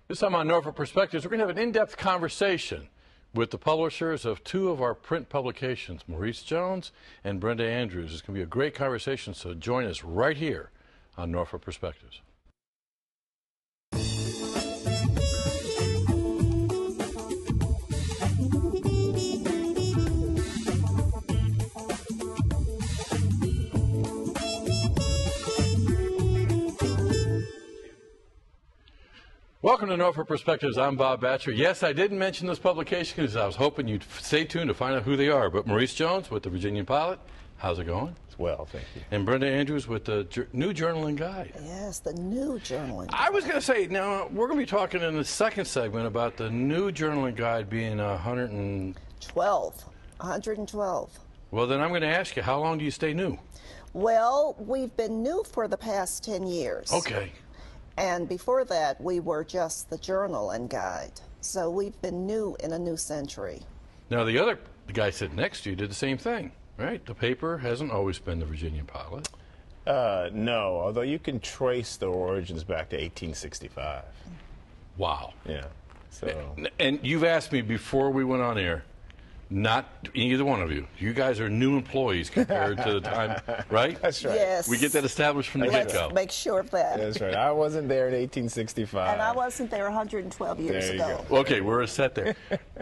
This time on Norfolk Perspectives, we're going to have an in-depth conversation with the publishers of two of our print publications, Maurice Jones and Brenda Andrews. It's going to be a great conversation, so join us right here on Norfolk Perspectives. Welcome to Norfolk Perspectives. I'm Bob Batcher. Yes, I didn't mention this publication because I was hoping you'd stay tuned to find out who they are. But Maurice Jones with the Virginian Pilot, how's it going? It's well, thank you. And Brenda Andrews with the New Journal and Guide. Yes, the New Journal and Guide. I was going to say, now, we're going to be talking in the second segment about the New Journal and Guide being 112. Well, then I'm going to ask you, how long do you stay new? Well, we've been new for the past 10 years. Okay. And before that, we were just the Journal and Guide. So we've been new in a new century. Now, the guy sitting next to you did the same thing, right? The paper hasn't always been the Virginian Pilot. No, although you can trace the origins back to 1865. Wow. Yeah. So. And you've asked me before we went on air, not either one of you. You guys are new employees compared to the time, right? That's right. Yes. We get that established from the get-go. Let's make sure of that. That's right. I wasn't there in 1865. And I wasn't there 112 years There you ago. go. Okay, we're set there.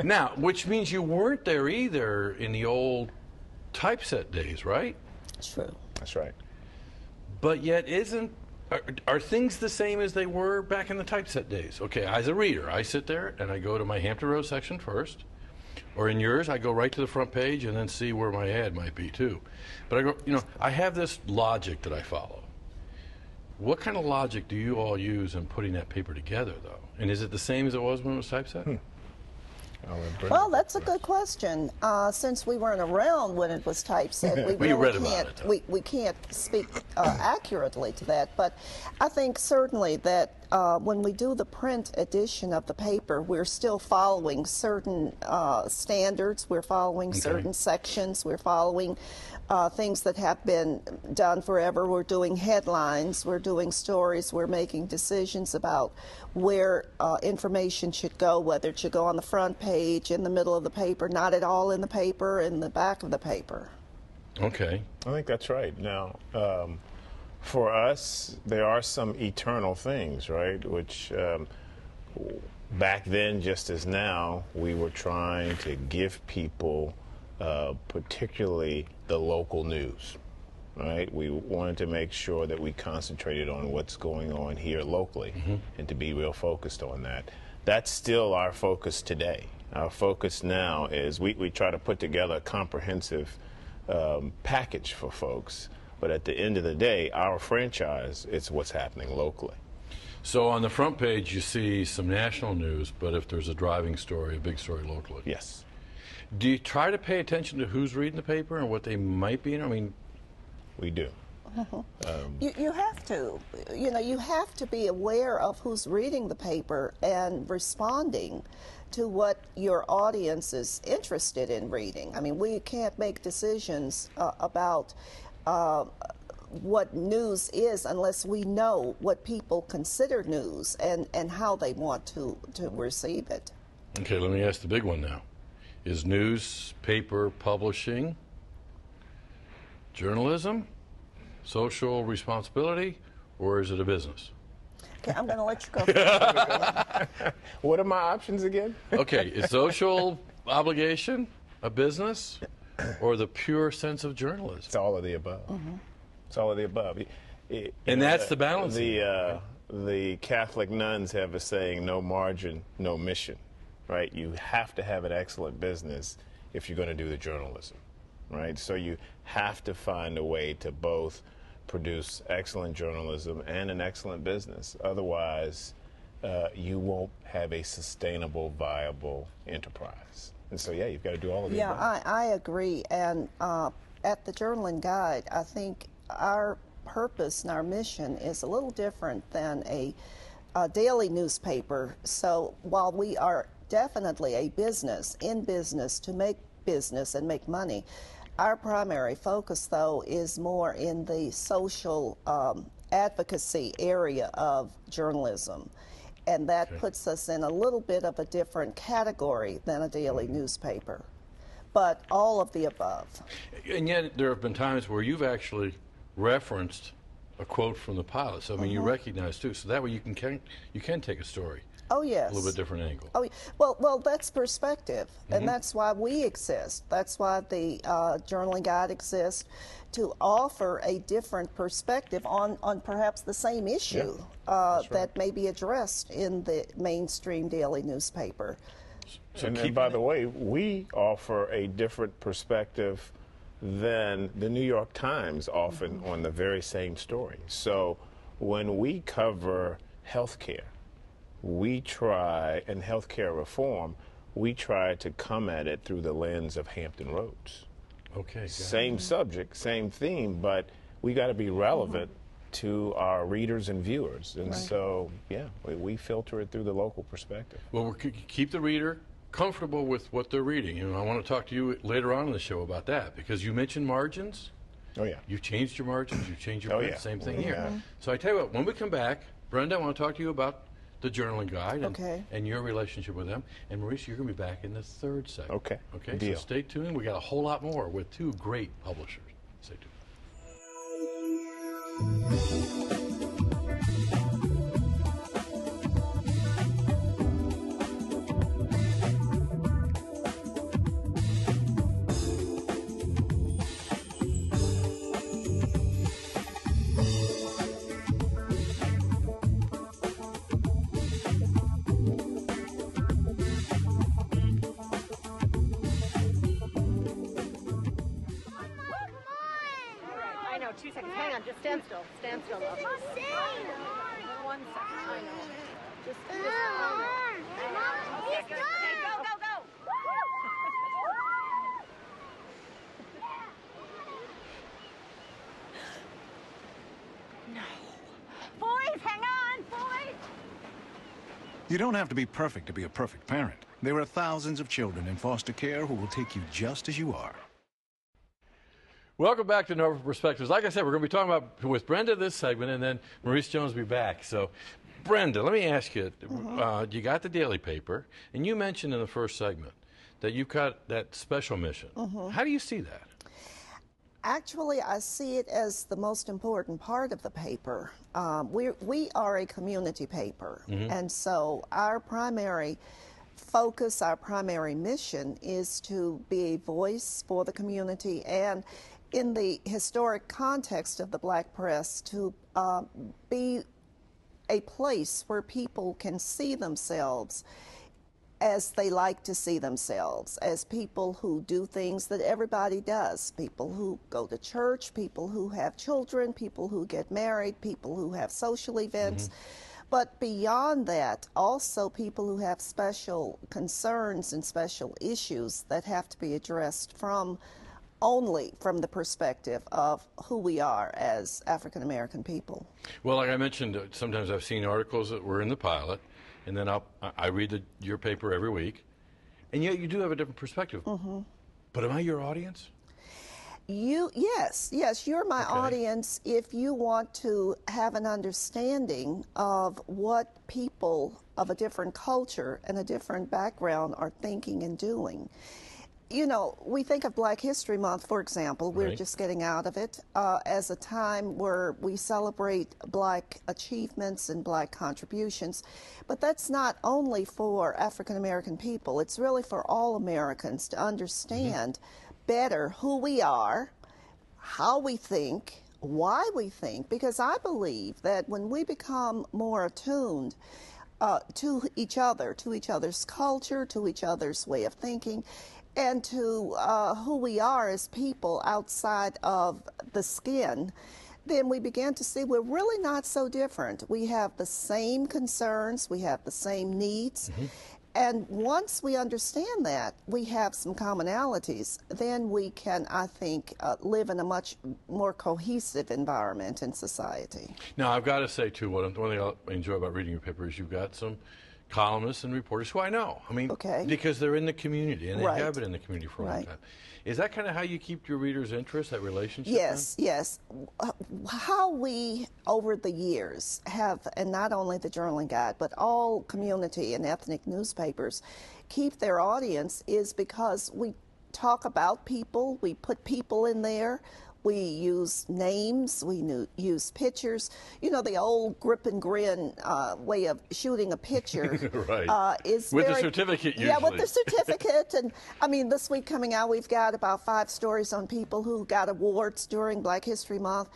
Now, which means you weren't there either in the old typeset days, right? True. That's right. But yet are things the same as they were back in the typeset days? Okay, as a reader, I sit there and I go to my Hampton Roads section first. Or in yours, I go right to the front page and then see where my ad might be too. But I go, I have this logic that I follow. What kind of logic do you all use in putting that paper together, though? And is it the same as it was when it was typeset? Well, that's a good question. Since we weren't around when it was typeset, we read really about can't. it, We can't speak accurately to that. But I think certainly that when we do the print edition of the paper, we're still following certain standards. We're following certain sections. We're following things that have been done forever. We're doing headlines. We're doing stories. We're making decisions about where information should go, whether it should go on the front page, in the middle of the paper, not at all in the paper, in the back of the paper. Okay. I think that's right. Now, for us, there are some eternal things, right? Which back then, just as now, we were trying to give people particularly the local news, right? We wanted to make sure that we concentrated on what's going on here locally and to be real focused on that. That's still our focus today. Our focus now is we try to put together a comprehensive package for folks, but at the end of the day, our franchise, it's what's happening locally. So on the front page, you see some national news, but if there's a driving story, a big story locally. Yes. Do you try to pay attention to who's reading the paper and what they might be in? I mean, we do. You have to. You have to be aware of who's reading the paper and responding to what your audience is interested in reading. I mean, we can't make decisions about what news is unless we know what people consider news and how they want to receive it. Okay, let me ask the big one now. Is newspaper publishing journalism, social responsibility, or is it a business? Okay, I'm going to let you go. What are my options again? Okay, is social obligation a business or the pure sense of journalism? It's all of the above. It's all of the above. And that's the balance. The Catholic nuns have a saying, no margin, no mission. Right, you have to have an excellent business if you're going to do the journalism, right? So you have to find a way to both produce excellent journalism and an excellent business. Otherwise, you won't have a sustainable, viable enterprise. And so, yeah, you've got to do all of the above. Yeah, I agree. And at the Journal and Guide, I think our purpose and our mission is a little different than a daily newspaper. So while we are definitely a business, in business to make business and make money, our primary focus, though, is more in the social advocacy area of journalism. And that Okay. puts us in a little bit of a different category than a daily newspaper. But all of the above. And yet, there have been times where you've actually referenced a quote from the pilot. So I mean, you recognize too. So that way, you can take a story Oh, yes. a little bit different angle. Oh, well, that's perspective, and that's why we exist. That's why the Journaling Guide exists, to offer a different perspective on perhaps the same issue that may be addressed in the mainstream daily newspaper. So And by the way, we offer a different perspective than the New York Times often on the very same story. So when we cover healthcare, we try, and healthcare reform, we try to come at it through the lens of Hampton Roads. Okay. got it. Same subject, same theme, but we got to be relevant to our readers and viewers. And so, yeah, we filter it through the local perspective. Well, keep the reader comfortable with what they're reading. And I want to talk to you later on in the show about that, because you mentioned margins. Oh, yeah. You've changed your margins. You've changed your Oh, print. yeah. Same thing We here. have. So I tell you what, when we come back, Brenda, I want to talk to you about the Journaling Guide and, Okay. and your relationship with them. And Maurice, you're going to be back in the third segment. Okay. Okay. Deal. So stay tuned. We got a whole lot more with two great publishers. Stay tuned. I know, 2 seconds. Hang on, just stand still. Stand still, love. One second. I know. Just I know. Okay, good. Okay, go, go, go. No. Boys, hang on, boys. You don't have to be perfect to be a perfect parent. There are thousands of children in foster care who will take you just as you are. Welcome back to Norfolk Perspectives. Like I said, we're going to be talking about with Brenda this segment, and then Maurice Jones will be back. So, Brenda, let me ask you, you got the daily paper, and you mentioned in the first segment that you've got that special mission. How do you see that? Actually, I see it as the most important part of the paper. We are a community paper, and so our primary focus, our primary mission is to be a voice for the community, and in the historic context of the black press, to be a place where people can see themselves as they like to see themselves, as people who do things that everybody does, people who go to church, people who have children, people who get married, people who have social events. But beyond that, also people who have special concerns and special issues that have to be addressed only from the perspective of who we are as African American people. Well, like I mentioned, sometimes I've seen articles that were in the pilot, and then I read your paper every week, and yet you do have a different perspective. But am I your audience? Yes, you're my Okay. audience if you want to have an understanding of what people of a different culture and a different background are thinking and doing. You know, we think of Black History Month, for example, we're Right. just getting out of it, as a time where we celebrate black achievements and black contributions. But that's not only for African American people, it's really for all Americans to understand better who we are, how we think, why we think, because I believe that when we become more attuned to each other, to each other's culture, to each other's way of thinking, and to who we are as people outside of the skin, then we begin to see we're really not so different. We have the same concerns, we have the same needs, and once we understand that we have some commonalities, then we can, I think, live in a much more cohesive environment in society. Now, I've got to say, too, one thing I enjoy about reading your paper is you've got some columnists and reporters who I know. I mean, Okay. because they're in the community and they Right. have been in the community for a long Right. time. Is that kind of how you keep your readers' interest, that relationship? Yes, yes. How we, over the years, have, and not only the Journal and Guide, but all community and ethnic newspapers keep their audience is because we talk about people, we put people in there, we use names, we use pictures. You know, the old grip and grin way of shooting a picture Right. is With the very, certificate, Yeah, with usually. the certificate. And I mean, this week coming out, we've got about 5 stories on people who got awards during Black History Month,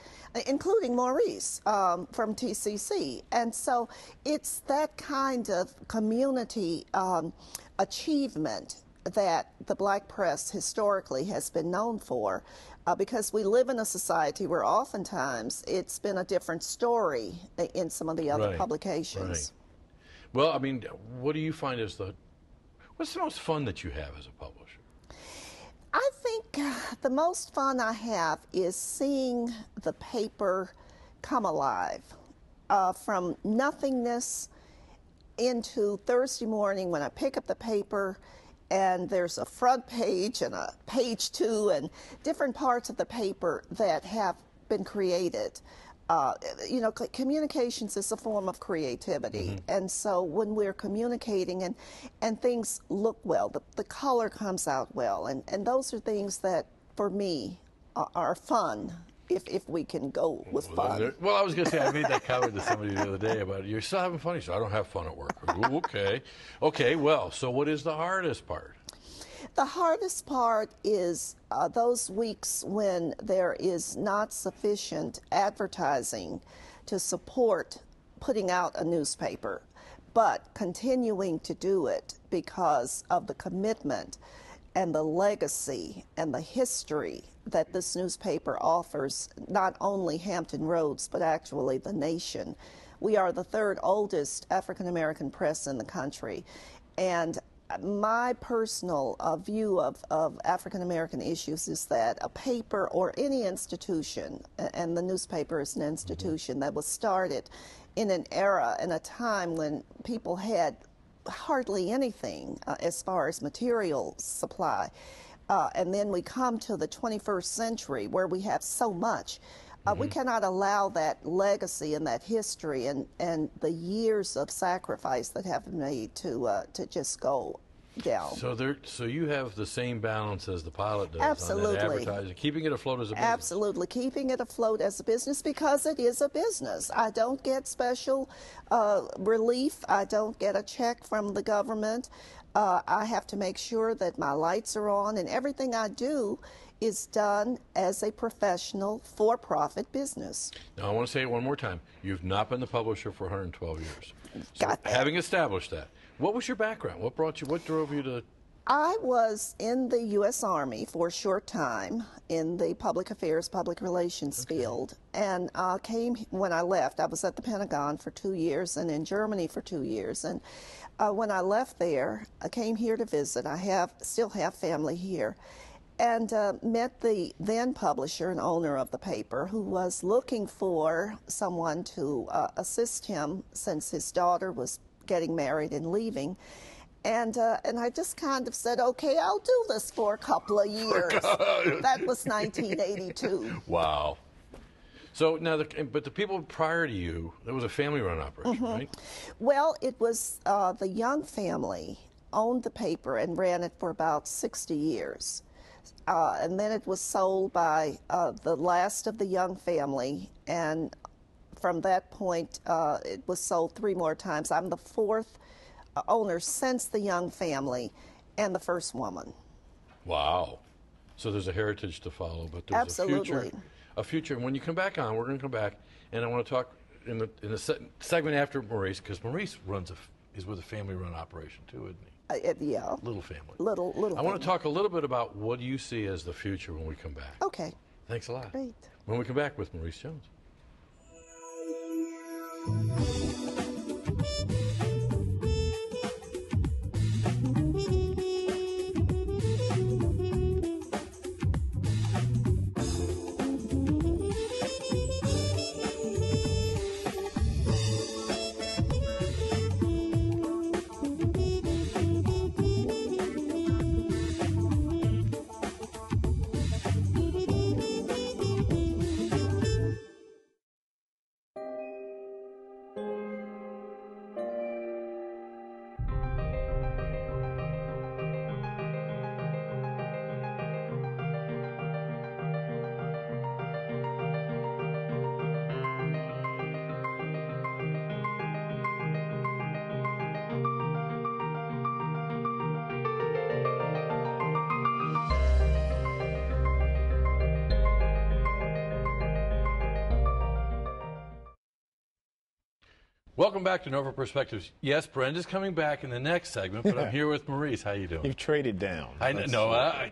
including Maurice from TCC. And so it's that kind of community achievement that the black press historically has been known for, because we live in a society where oftentimes it's been a different story in some of the other Right, publications. right. Well, I mean, what do you find is what's the most fun that you have as a publisher? I think the most fun I have is seeing the paper come alive from nothingness into Thursday morning when I pick up the paper and there's a front page and a page 2 and different parts of the paper that have been created. You know, communications is a form of creativity. And so when we're communicating and things look well, the color comes out well, and those are things that, for me, are fun, if we can go with fun. Well, I was going to say, I made that comment to somebody the other day about, you're still having fun. So I don't have fun at work. Ooh, okay. Okay, well, so what is the hardest part? The hardest part is those weeks when there is not sufficient advertising to support putting out a newspaper, but continuing to do it because of the commitment and the legacy and the history that this newspaper offers, not only Hampton Roads, but actually the nation. We are the 3rd oldest African American press in the country. And my personal view of African American issues is that a paper or any institution, and the newspaper is an institution that was started in an era and a time when people had hardly anything as far as material supply. And then we come to the 21st century where we have so much. We cannot allow that legacy and that history and the years of sacrifice that have been made to just go down. So you have the same balance as the Pilot does Absolutely. on that advertising, keeping it afloat as a business. Absolutely, keeping it afloat as a business because it is a business. I don't get special relief. I don't get a check from the government. I have to make sure that my lights are on, and everything I do is done as a professional, for-profit business. Now, I want to say it one more time. You've not been the publisher for 112 years. So Got that. having established that, what was your background? What drove you to... I was in the U.S. Army for a short time in the public affairs, public relations field, and when I left, I was at the Pentagon for 2 years and in Germany for 2 years. And when I left there, I came here to visit. I still have family here. And met the then publisher and owner of the paper, who was looking for someone to assist him since his daughter was getting married and leaving. And I just kind of said, okay, I'll do this for a couple of years. That was 1982. Wow. So now, but the people prior to you, there was a family-run operation, right? Well, it was the Young family owned the paper and ran it for about 60 years. And then it was sold by the last of the Young family, and from that point, it was sold 3 more times. I'm the 4th owner since the Young family, and the first woman. Wow. So there's a heritage to follow, but there's Absolutely. a future. And when you come back on, we're going to come back, and I want to talk in the segment after Maurice, because Maurice is with a family-run operation too, isn't he? Yeah. Little family. Little I want to talk a little bit about what you see as the future when we come back. Okay. Thanks a lot. Great. When we come back with Maurice Jones. Welcome back to Nova Perspectives. Yes, Brenda's coming back in the next segment, but I'm here with Maurice. How you doing? You've traded down. I know.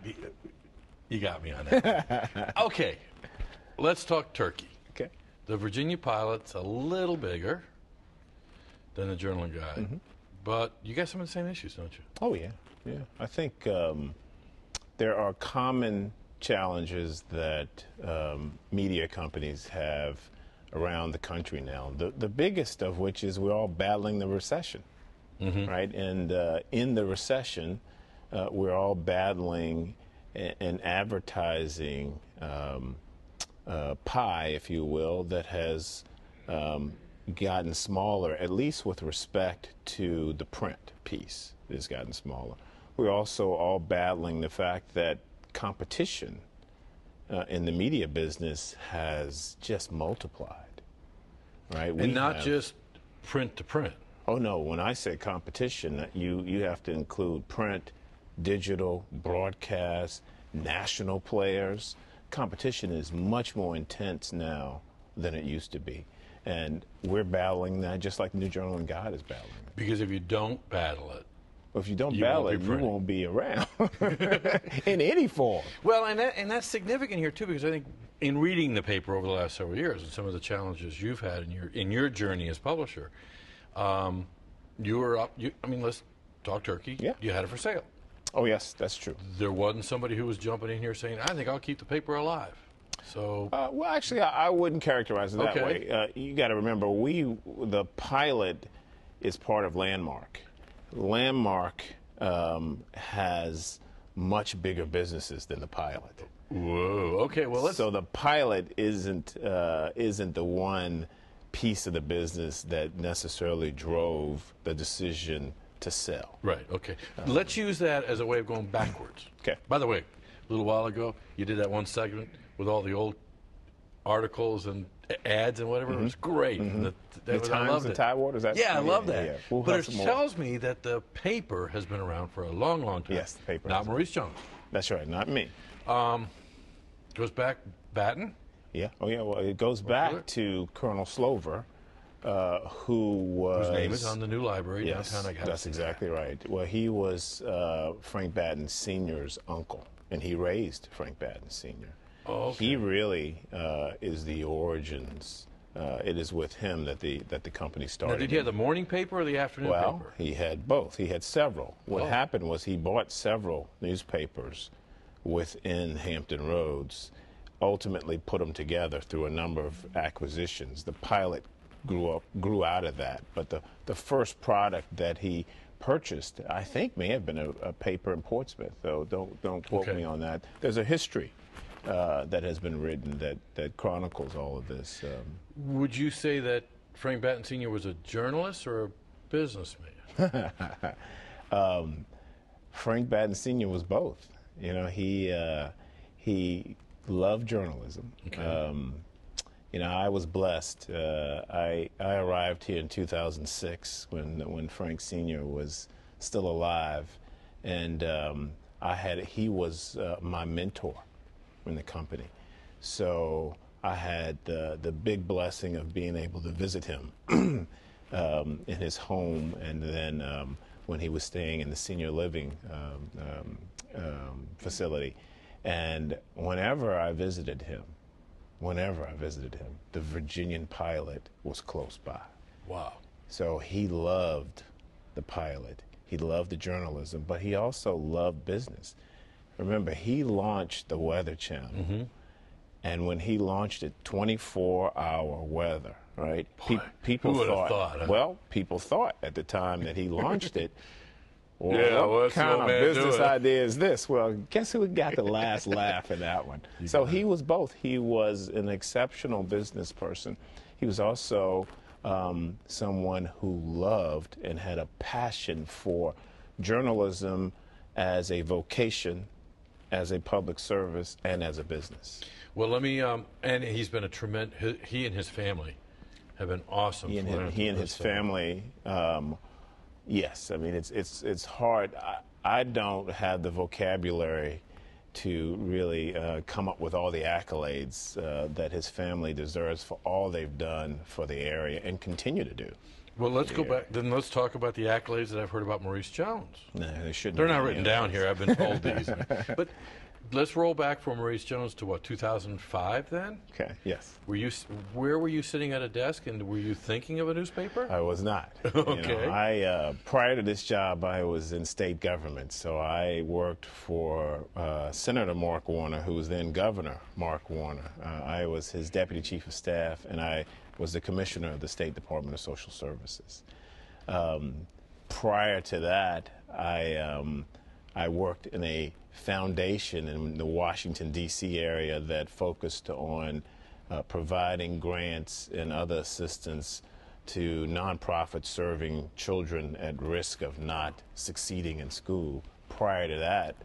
You got me on that. Okay, let's talk turkey. Okay. The Virginia Pilot's a little bigger than the Journal and Guide, but you got some of the same issues, don't you? Oh, yeah. Yeah. I think there are common challenges that media companies have around the country now. The biggest of which is we're all battling the recession, right? And in the recession, we're all battling an advertising pie, if you will, that has gotten smaller, at least with respect to the print piece. It has gotten smaller. We're also all battling the fact that competition in the media business has just multiplied, right? And not just print to print. Oh no, when I say competition, you have to include print, digital, broadcast, national players. Competition is much more intense now than it used to be. And we're battling that just like the New Journal and Guide is battling it. Because if you don't battle it, Well, if you don't You battle won't it, be you printing. won't be around in any form. well, and that's significant here too, because I think in reading the paper over the last several years and some of the challenges you've had in your journey as publisher, you were up. I mean, let's talk turkey. Yeah. You had it for sale. Oh, yes, that's true. There wasn't somebody who was jumping in here saying, "I think I'll keep the paper alive." So Well, actually, I wouldn't characterize it that Okay. way. You got to remember, the pilot is part of Landmark. Landmark has much bigger businesses than the pilot. whoa. Okay. Well, let's. So the pilot isn't the one piece of the business that necessarily drove the decision to sell. Right. Okay. Let's use that as a way of going backwards. Okay. By the way, a little while ago, you did that one segment with all the old articles and ads and whatever. It was great. The I Times loved and it. Tidewater, is that? Yeah, I love that. Yeah. We'll but have it some more. tells me that the paper has been around for a long, long time. Yes, the paper Not has. Maurice Jones. That's right, not me. Goes back Batten. Yeah. Oh, yeah. Well, it goes back to Colonel Slover, who was. Whose name is on the new library Yes, downtown. I got that's exactly right. Well, he was Frank Batten Sr.'s uncle, and he raised Frank Batten Sr. Oh, okay. He really is the origins. It is with him that the company Now, started. did he have the morning paper or the afternoon Well, paper? he had both. He had several. What Oh. happened was he bought several newspapers within Hampton Roads, ultimately put them together through a number of acquisitions. The pilot grew out of that, but the first product that he purchased, I think, may have been a paper in Portsmouth, though. Don't quote Okay. me on that. There's a history that has been written that chronicles all of this. Would you say that Frank Batten Sr. was a journalist or a businessman? Frank Batten Sr. was both. You know, he loved journalism. You know, I was blessed. I arrived here in 2006 when Frank Sr. was still alive, and he was my mentor in the company. So I had the big blessing of being able to visit him in his home, and then when he was staying in the senior living facility. And whenever I visited him, the Virginian Pilot was close by. Wow. So he loved the pilot. He loved the journalism, but he also loved business. Remember, he launched the Weather Channel. And when he launched it, 24-hour weather, right? Boy, people who would've thought, huh? Well, people thought at the time that he launched it, well, Yeah, what what's the kind old of man business doing? idea is this? Well, guess who got the last laugh in that one? So he was both. He was an exceptional business person. He was also someone who loved and had a passion for journalism as a vocation, as a public service, and as a business. Well, let me, and he's been a tremendous, he and his family have been awesome. He and his family, yes. I mean, it's hard. I don't have the vocabulary to really come up with all the accolades that his family deserves for all they've done for the area and continue to do. Well, let's go back. Then let's talk about the accolades that I've heard about Maurice Jones. No, they shouldn't. They're not written down here. I've been told these. But let's roll back from Maurice Jones to what, 2005 then? Okay, yes. Where were you sitting at a desk, and were you thinking of a newspaper? I was not. Okay. Prior to this job, I was in state government, so I worked for Senator Mark Warner, who was then Governor Mark Warner. I was his deputy chief of staff, and I was the commissioner of the State Department of Social Services. Prior to that, I worked in a foundation in the Washington, D.C. area that focused on providing grants and other assistance to nonprofits serving children at risk of not succeeding in school. Prior to that,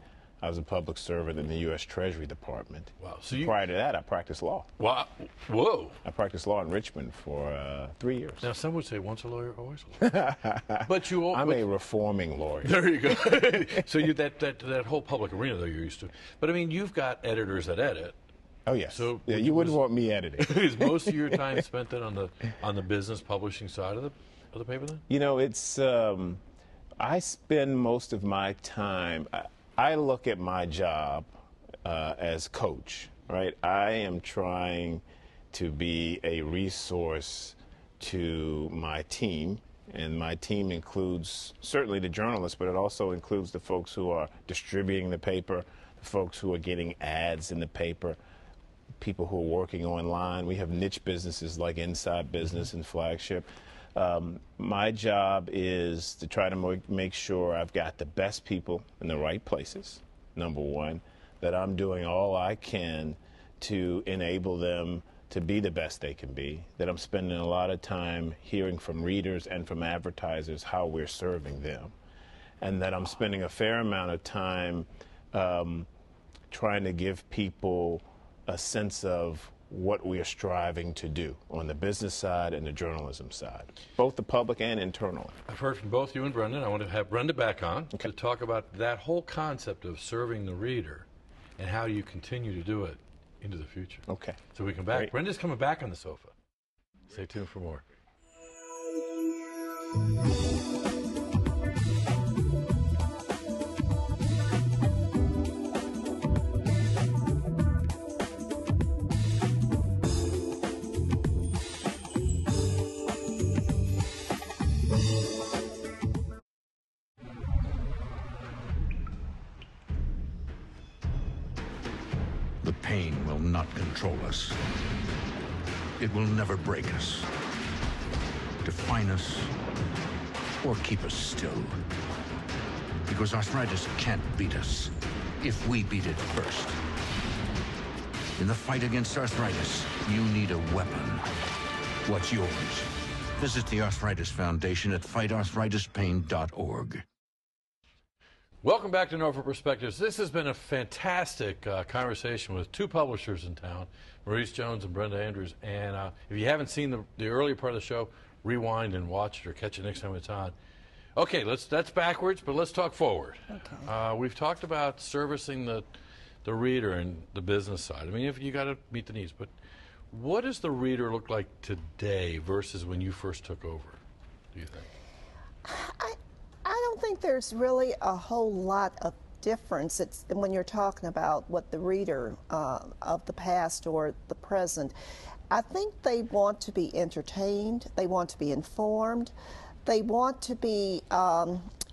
I was a public servant in the U.S. Treasury Department. Wow. Prior to that, I practiced law. Wow. Whoa. I practiced law in Richmond for 3 years. Now, some would say once a lawyer, always a lawyer. But I'm a reforming lawyer. There you go. So that whole public arena, though, you're used to. But, I mean, you've got editors that edit. Oh, yes. So yeah, you wouldn't want me editing. Is most of your time spent then on the business publishing side of the paper then? You know, it's I spend most of my time. I look at my job as coach, right? I am trying to be a resource to my team, and my team includes certainly the journalists, but it also includes the folks who are distributing the paper, the folks who are getting ads in the paper, people who are working online. We have niche businesses like Inside Business and Flagship. My job is to try to make sure I've got the best people in the right places, number one, that I'm doing all I can to enable them to be the best they can be, that I'm spending a lot of time hearing from readers and from advertisers how we're serving them, and that I'm spending a fair amount of time trying to give people a sense of what we are striving to do on the business side and the journalism side, both the public and internal. I've heard from both you and Brendan. I want to have Brenda back on to talk about that whole concept of serving the reader and how you continue to do it into the future. Okay. So we come back. Great. Brenda's coming back on the sofa. Stay tuned for more. The pain will not control us. It will never break us, define us, or keep us still. Because arthritis can't beat us if we beat it first. In the fight against arthritis, you need a weapon. What's yours? Visit the Arthritis Foundation at fightarthritispain.org. Welcome back to Norfolk Perspectives. This has been a fantastic conversation with two publishers in town, Maurice Jones and Brenda Andrews. And if you haven't seen the earlier part of the show, rewind and watch it or catch it next time it's on. Okay, that's backwards, but let's talk forward. Okay. We've talked about servicing the reader and the business side. I mean, if you got to meet the needs, but what does the reader look like today versus when you first took over, do you think? I don't think there's really a whole lot of difference. It's when you're talking about what the reader of the past or the present. I think they want to be entertained. They want to be informed. They want to be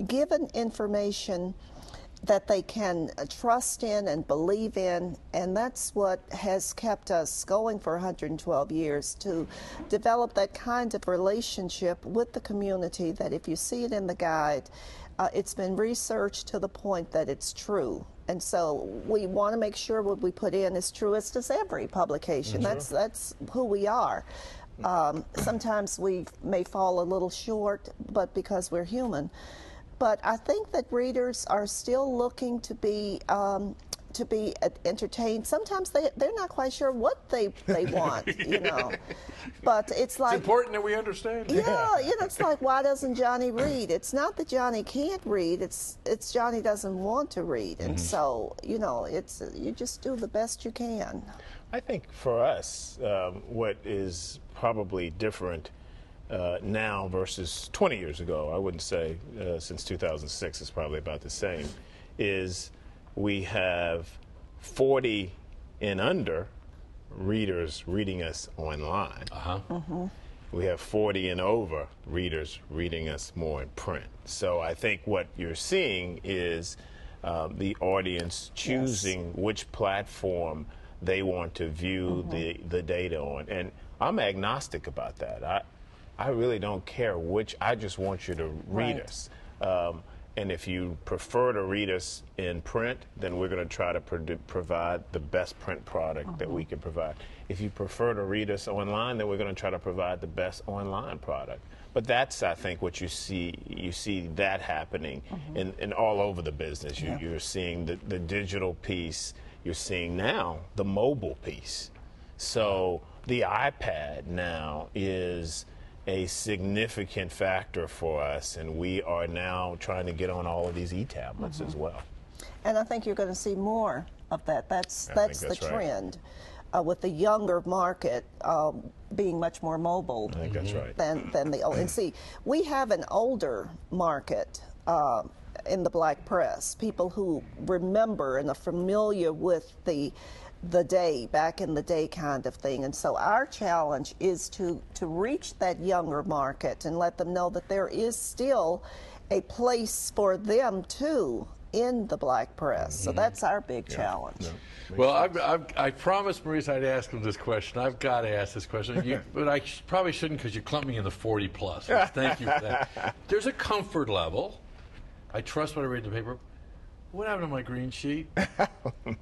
given information that they can trust in and believe in, and that's what has kept us going for 112 years, to develop that kind of relationship with the community that if you see it in the guide, it's been researched to the point that it's true. And so we want to make sure what we put in is true, as does every publication. Mm-hmm. That's who we are. Sometimes we may fall a little short, but because we're human. But I think that readers are still looking to to be entertained. Sometimes they're not quite sure what they want, you know. But it's like It's important that we understand. yeah, you know, it's like, why doesn't Johnny read? It's not that Johnny can't read. It's Johnny doesn't want to read, and so you know, it's you just do the best you can. I think for us, what is probably different now versus 20 years ago, I wouldn't say since 2006 is probably about the same, is we have 40 and under readers reading us online. We have 40 and over readers reading us more in print. So I think what you're seeing is the audience choosing which platform they want to view the data on. And I'm agnostic about that. I really don't care which, I just want you to read us. And if you prefer to read us in print, then we're going to try to provide the best print product that we can provide. If you prefer to read us online, then we're going to try to provide the best online product. But that's, I think, what you see that happening in all over the business. You're seeing the digital piece. You're seeing now the mobile piece. So the iPad now is a significant factor for us, and we are now trying to get on all of these e-tablets as well. And I think you're going to see more of that. That's the right. trend, with the younger market being much more mobile I think that's right. than the old. And see, we have an older market in the black press, people who remember and are familiar with the day, back in the day kind of thing. And so our challenge is to reach that younger market and let them know that there is still a place for them too in the black press. So that's our big challenge. Well, I promised Maurice I'd ask him this question. I've got to ask this question, but I probably shouldn't because you clumped me in the 40 plus. Thank you for that. There's a comfort level. I trust what I read in the paper. What happened to my green sheet? The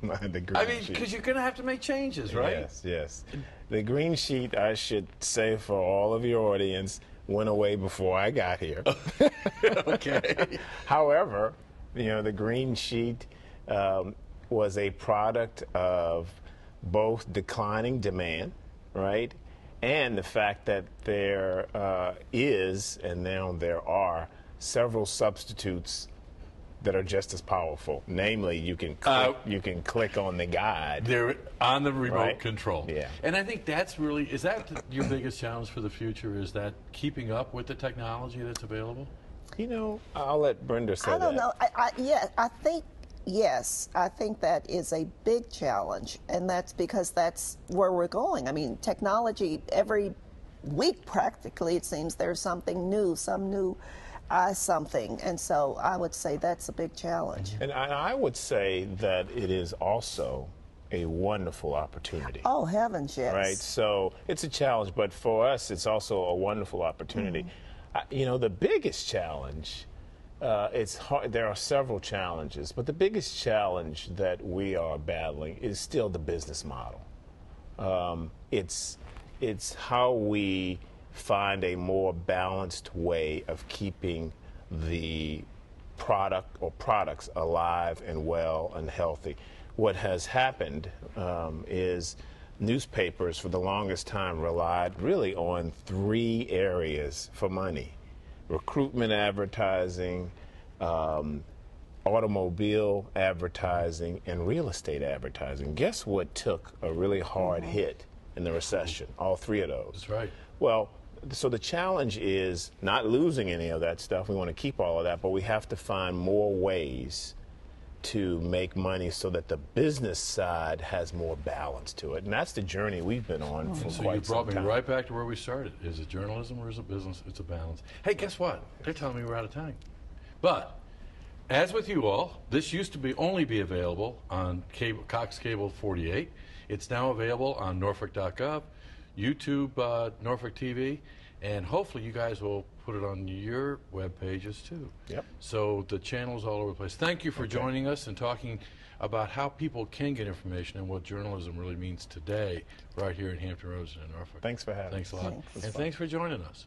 green I mean, sheet. because you're going to have to make changes, right? Yes, yes. The green sheet, I should say for all of your audience, went away before I got here. Okay. However, you know, the green sheet was a product of both declining demand, right, and the fact that there is, and now there are, several substitutes that are just as powerful. Namely, you can click on the guide. They're on the remote Right. control. Yeah. And I think that's really, is that your biggest challenge for the future? Is that keeping up with the technology that's available? You know, I'll let Brenda say that. I don't know. I think yes. I think that is a big challenge, and that's because that's where we're going. I mean, technology every week practically, it seems there's something new, some new something, and so I would say that's a big challenge. And I would say that it is also a wonderful opportunity. Oh heavens, yes. Right, so it's a challenge, but for us, it's also a wonderful opportunity. You know, the biggest challenge, it's hard. There are several challenges, but the biggest challenge that we are battling is still the business model. It's how we find a more balanced way of keeping the product or products alive and well and healthy. What has happened is newspapers for the longest time relied really on 3 areas for money: recruitment advertising, automobile advertising, and real estate advertising. Guess what took a really hard hit in the recession? All 3 of those. That's right. Well, so the challenge is not losing any of that stuff. We want to keep all of that, but we have to find more ways to make money so that the business side has more balance to it. And that's the journey we've been on for So you quite some brought me time. right back to where we started. Is it journalism or is it business? It's a balance. Hey, guess what? They're telling me we're out of time. But as with you all, this used to only be available on Cox Cable 48. It's now available on Norfolk.gov, YouTube, Norfolk TV, and hopefully you guys will put it on your web pages too. Yep. So the channel's all over the place. Thank you for joining us and talking about how people can get information and what journalism really means today, right here in Hampton Roads and Norfolk. Thanks for having Thanks a us. lot. Thanks. And thanks for joining us.